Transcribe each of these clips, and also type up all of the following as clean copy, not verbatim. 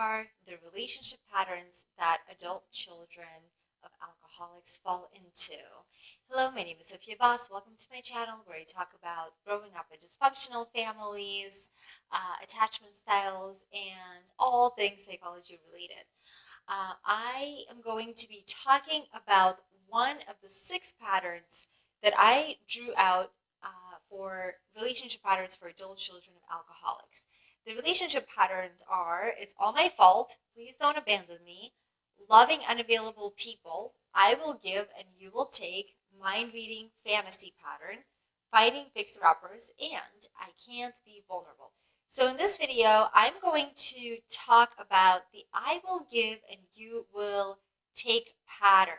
are the relationship patterns that adult children of alcoholics fall into? Hello, my name is Sophia Boss. Welcome to my channel where I talk about growing up in dysfunctional families, attachment styles, and all things psychology related. I am going to be talking about one of the 6 patterns that I drew out for relationship patterns for adult children of alcoholics. The relationship patterns are: it's all my fault, please don't abandon me, loving unavailable people, I will give and you will take, mind reading fantasy pattern, fighting fixer uppers, and I can't be vulnerable. So in this video, I'm going to talk about the I will give and you will take pattern.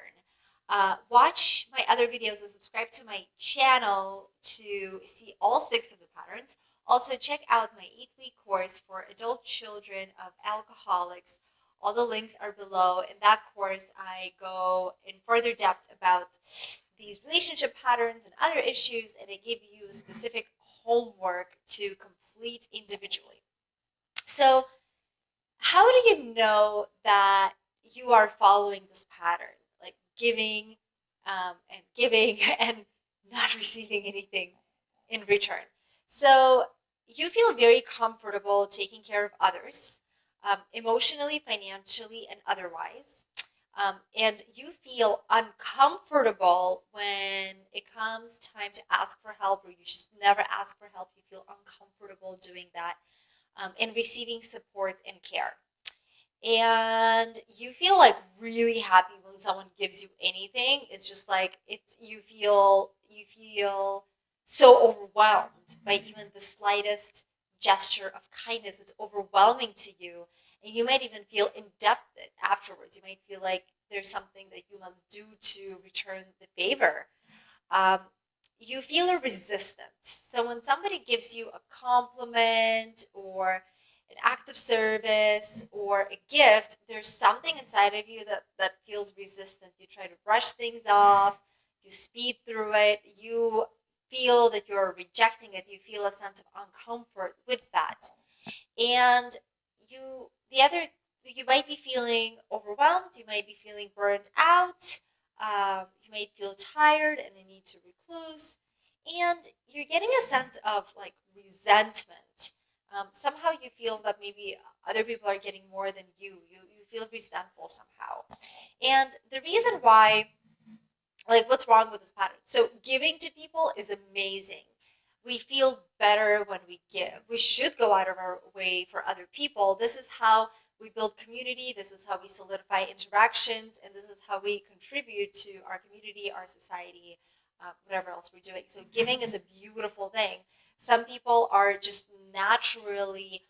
Watch my other videos and subscribe to my channel to see all 6 of the patterns. Also, check out my 8-week course for adult children of alcoholics. All the links are below. In that course, I go in further depth about these relationship patterns and other issues, and I give you specific homework to complete individually. So, how do you know that you are following this pattern, like giving and giving and not receiving anything in return? So you feel very comfortable taking care of others, emotionally, financially, and otherwise. And you feel uncomfortable when it comes time to ask for help, or you just never ask for help. You feel uncomfortable doing that, and receiving support and care. And you feel like really happy when someone gives you anything. It's just like you feel so overwhelmed by even the slightest gesture of kindness. It's overwhelming to you, and you might even feel indebted afterwards. You might feel like there's something that you must do to return the favor. um, you feel a resistance. So when somebody gives you a compliment or an act of service or a gift, there's something inside of you that feels resistant. You try to brush things off, you speed through it, you feel that you're rejecting it, you feel a sense of uncomfort with that. And the other, you might be feeling overwhelmed, you might be feeling burned out, you might feel tired and a need to recluse, and you're getting a sense of like resentment. Somehow you feel that maybe other people are getting more than you feel resentful somehow. And the reason why, like, what's wrong with this pattern? So giving to people is amazing. We feel better when we give. We should go out of our way for other people. This is how we build community. This is how we solidify interactions, and this is how we contribute to our community, our society, whatever else we're doing. So giving is a beautiful thing. Some people are just naturally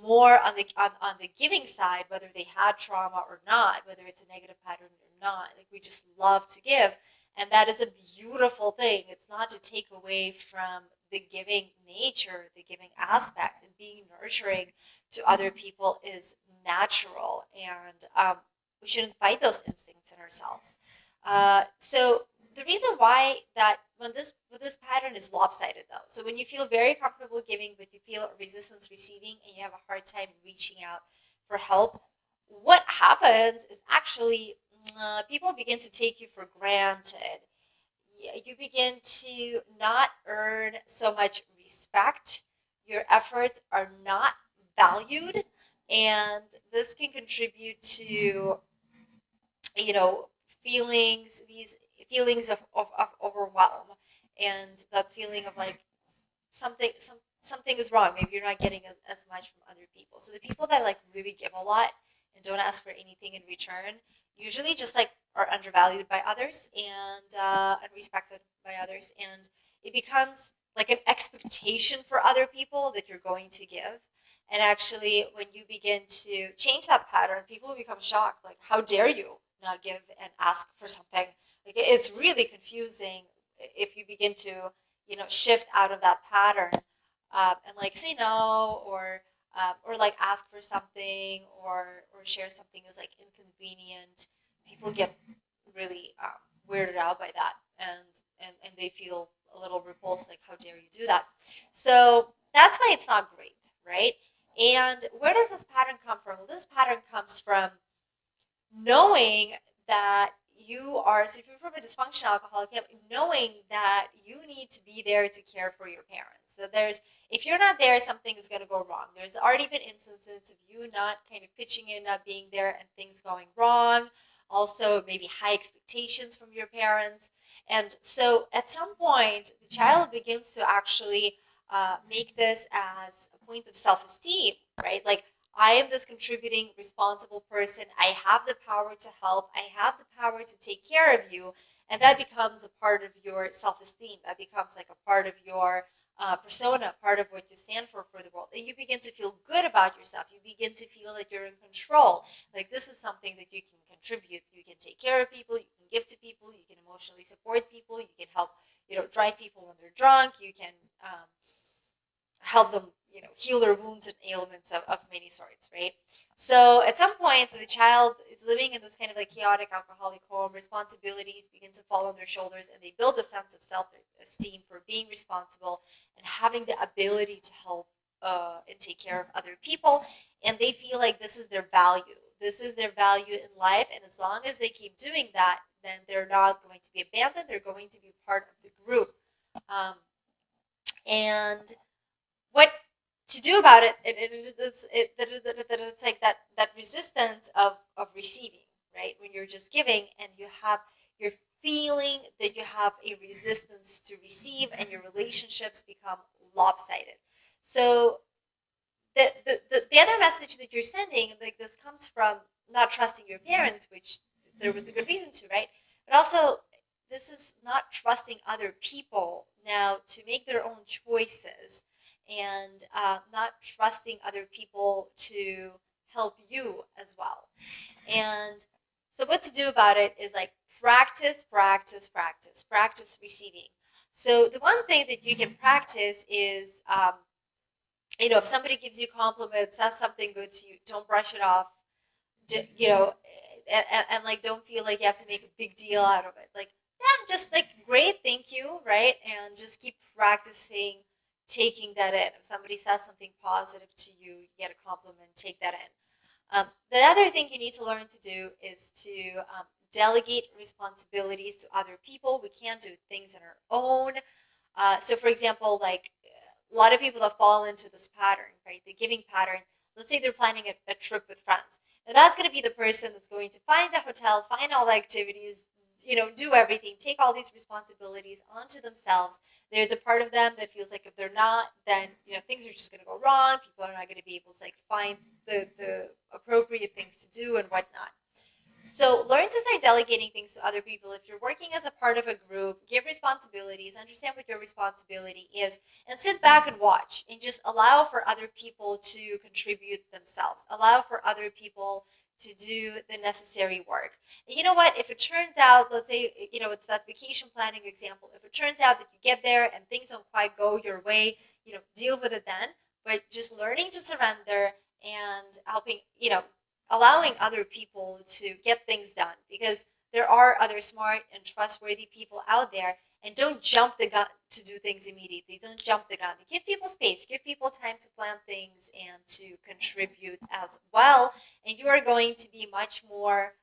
more on the giving side, whether they had trauma or not, whether it's a negative pattern or not. Like, we just love to give, and that is a beautiful thing. It's not to take away from the giving nature, the giving aspect, and being nurturing to other people is natural, and we shouldn't fight those instincts in ourselves. So the reason why that when this pattern is lopsided, though, so when you feel very comfortable giving but you feel resistance receiving and you have a hard time reaching out for help, what happens is actually people begin to take you for granted. You begin to not earn so much respect. Your efforts are not valued, and this can contribute to, you know, these feelings of overwhelm, and that feeling of like something is wrong. Maybe you're not getting as much from other people. So the people that like really give a lot and don't ask for anything in return usually just like are undervalued by others and unrespected by others, and it becomes like an expectation for other people that you're going to give. And actually, when you begin to change that pattern, people will become shocked. Like, how dare you not give and ask for something? Like, it's really confusing if you begin to, shift out of that pattern, and like say no, or like ask for something, or share something that's like inconvenient. People get really weirded out by that, and they feel a little repulsed. Like, how dare you do that? So that's why it's not great, right? And where does this pattern come from? Well, this pattern comes from knowing that you are, so if you're from a dysfunctional alcoholic family, knowing that you need to be there to care for your parents. So if you're not there, something is going to go wrong. There's already been instances of you not kind of pitching in, not being there, and things going wrong. Also, maybe high expectations from your parents. And so at some point, the child begins to actually make this as a point of self-esteem, right? Like, I am this contributing, responsible person. I have the power to help. I have the power to take care of you. And that becomes a part of your self-esteem. That becomes like a part of your persona, part of what you stand for the world. And you begin to feel good about yourself. You begin to feel like you're in control. Like, this is something that you can contribute. You can take care of people. You can give to people. You can emotionally support people. You can help, drive people when they're drunk. You can help them, heal their wounds and ailments of many sorts, right? So at some point, the child is living in this kind of like chaotic alcoholic home. Responsibilities begin to fall on their shoulders, and they build a sense of self-esteem for being responsible and having the ability to help and take care of other people. And they feel like this is their value. This is their value in life, and as long as they keep doing that, then they're not going to be abandoned. They're going to be part of the group. And what to do about it, it's like that resistance of receiving, right? When you're just giving and you're feeling that you have a resistance to receive, and your relationships become lopsided. So the other message that you're sending, like, this comes from not trusting your parents, which there was a good reason to, right? But also, this is not trusting other people now to make their own choices, and not trusting other people to help you as well. And so what to do about it is like practice receiving. So the one thing that you can practice is, if somebody gives you compliments, says something good to you, don't brush it off. You know, and like, don't feel like you have to make a big deal out of it. Like, yeah, just like, great, thank you, right? And just keep practicing taking that in. If somebody says something positive to you, you get a compliment, take that in. The other thing you need to learn to do is to delegate responsibilities to other people. We can't do things on our own. So, for example, like, a lot of people that fall into this pattern, right, the giving pattern, let's say they're planning a trip with friends. Now, that's going to be the person that's going to find the hotel, find all the activities, do everything, take all these responsibilities onto themselves. There's a part of them that feels like if they're not, then things are just going to go wrong. People are not going to be able to like find the appropriate things to do and whatnot. So learn to start delegating things to other people. If you're working as a part of a group, give responsibilities, understand what your responsibility is, and sit back and watch, and just allow for other people to contribute themselves. Allow for other people to do the necessary work. And you know what? If it turns out, let's say, it's that vacation planning example. If it turns out that you get there and things don't quite go your way, deal with it then. But just learning to surrender and helping, allowing other people to get things done, because there are other smart and trustworthy people out there. And don't jump the gun to do things immediately. Don't jump the gun. Give people space. Give people time to plan things and to contribute as well. And you are going to be much more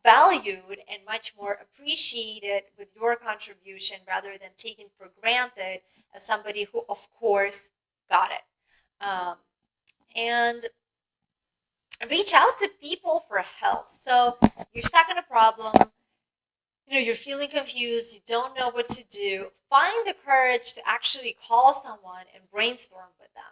valued and much more appreciated with your contribution, rather than taken for granted as somebody who, of course, got it. And reach out to people for help. So you're stuck in a problem, you're feeling confused, you don't know what to do. Find the courage to actually call someone and brainstorm with them.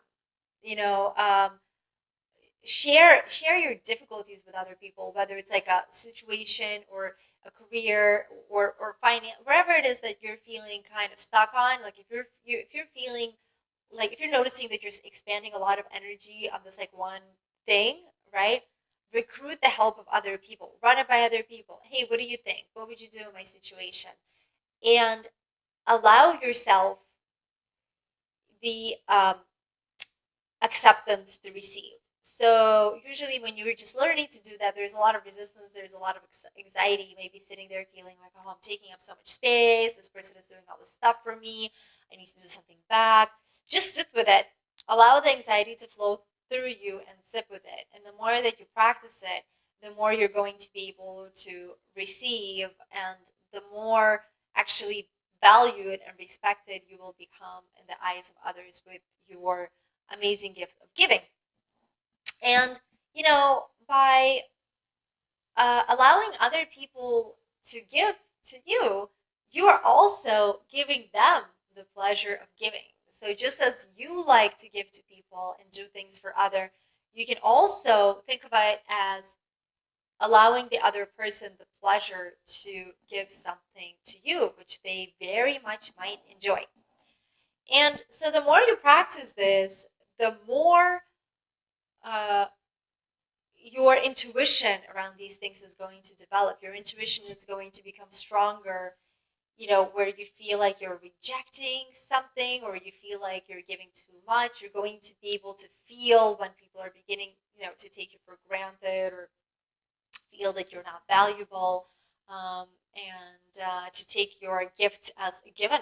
Share your difficulties with other people, whether it's like a situation or a career or finance, wherever it is that you're feeling kind of stuck on. Like, if you're feeling like, if you're noticing that you're expanding a lot of energy on this like one thing, right? Recruit the help of other people. Run it by other people. Hey, what do you think? What would you do in my situation? And allow yourself the acceptance to receive. So usually when you're just learning to do that, there's a lot of resistance. There's a lot of anxiety. You may be sitting there feeling like, oh, I'm taking up so much space. This person is doing all this stuff for me. I need to do something back. Just sit with it. Allow the anxiety to flow through you and zip with it. And the more that you practice it, the more you're going to be able to receive, and the more actually valued and respected you will become in the eyes of others with your amazing gift of giving. And, by allowing other people to give to you, you are also giving them the pleasure of giving. So just as you like to give to people and do things for other, you can also think of it as allowing the other person the pleasure to give something to you, which they very much might enjoy. And so the more you practice this, the more uh, your intuition around these things is going to develop. Your intuition is going to become stronger, where you feel like you're rejecting something or you feel like you're giving too much. You're going to be able to feel when people are beginning, to take you for granted or feel that you're not valuable, and to take your gift as a given,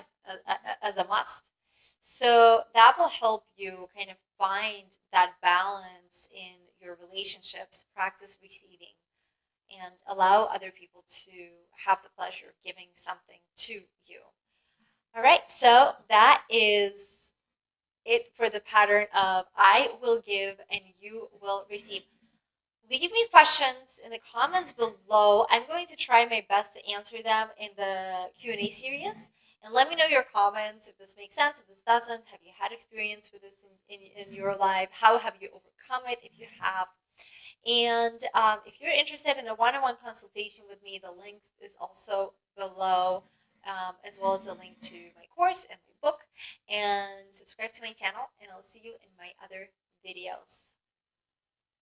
as a must. So that will help you kind of find that balance in your relationships, practice receiving, and allow other people to have the pleasure of giving something to you. All right, so that is it for the pattern of I will give and you will receive. Leave me questions in the comments below. I'm going to try my best to answer them in the Q&A series. And let me know your comments if this makes sense, if this doesn't. Have you had experience with this in your life? How have you overcome it if you have? And if you're interested in a one-on-one consultation with me, the link is also below, as well as a link to my course and my book. And subscribe to my channel, and I'll see you in my other videos.